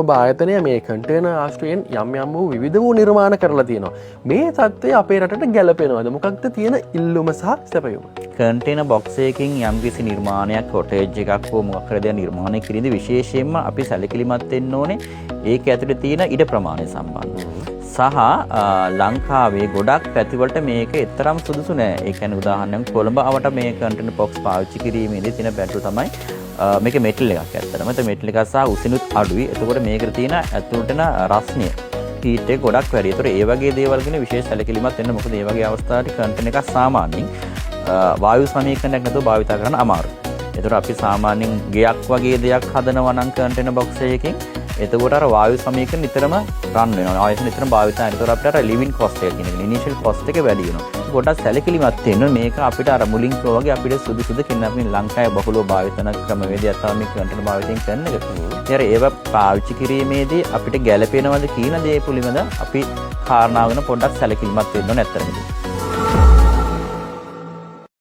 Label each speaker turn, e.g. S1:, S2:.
S1: ඔබ ආයතනය මේ කන්ටේනර් ආශ්‍රයෙන් යම් යම් වූ විවිධ වූ නිර්මාණ කරලා තියෙනවා. මේ தත්ත්වය අපේ රටට ගැලපෙනවද? මොකක්ද තියෙන ඉල්ලුම සහ සැපයුම?
S2: කන්ටේනර් බොක්ස් එකකින් යම්කිසි නිර්මාණයක් කොටේජ් එකක් හෝ මොකක් හරි දෙයක් නිර්මාණය කිරීමේදී විශේෂයෙන්ම අපි සැලකිලිමත් වෙන්න ඕනේ ඒක ඇතුලේ තියෙන ඉඩ ප්‍රමාණය සම්බන්ධව. සහ ලංකාවේ ගොඩක් පැතිවලට මේක එතරම් සුදුසු නෑ. ඒ කියන්නේ උදාහරණයක් කොළඹ අවට මේ කන්ටේනර් බොක්ස් පාවිච්චි කිරීමේදී තියෙන බැටළු තමයි මේක මෙටල් එකක් ඇත්තටම. ඒත් මෙටල් එක සහ උසිනුත් අඩුයි. එතකොට මේකට තියෙන ඇතුළට යන රස්නිය හීට් එක ගොඩක් වැඩි. ඒතකොට ඒ වගේ දේවල් ගැන විශේෂ සැලකිලිමත් වෙන්න. මොකද මේ වගේ අවස්ථාවලදී කන්ටේනර් එකක් සාමාන්‍යයෙන් වායු සමීකරණයක් නැතුව භාවිත කරන්න අමාරුයි. ඒතකොට අපි සාමාන්‍යයෙන් ගෙයක් වගේ දෙයක් හදනවා නම් කන්ටේනර් බොක්ස් එකකින් එතකොට අර වායු සමීකරණ නිතරම රන් වෙනවා. ආයෙත් නිතරම භාවිත කරනවා. ඒතකොට අපිට අර ලිවින් කොස්ට් එක කියන එක ඉනිෂියල් කොස්ට් එක වැඩි වෙනවා. ගොඩක් සැලකිලිමත් වෙන්න මේක අපිට අර මුලින් කිව්වා වගේ අපිට සුදුසුද කියන අපි ලංකාවේ බහුලව භාවිත කරන ක්‍රමවේදයක් තමයි මේ කන්ටේනර් භාවිතයෙන් කරන එක. ඒතර ඒව පාවිච්චි කිරීමේදී අපිට ගැළපෙනවද කියන දේ පිළිබඳ අපි කාරණා ගැන පොඩ්ඩක් සැලකිලිමත් වෙන්න ඕනේ ඇත්තටම.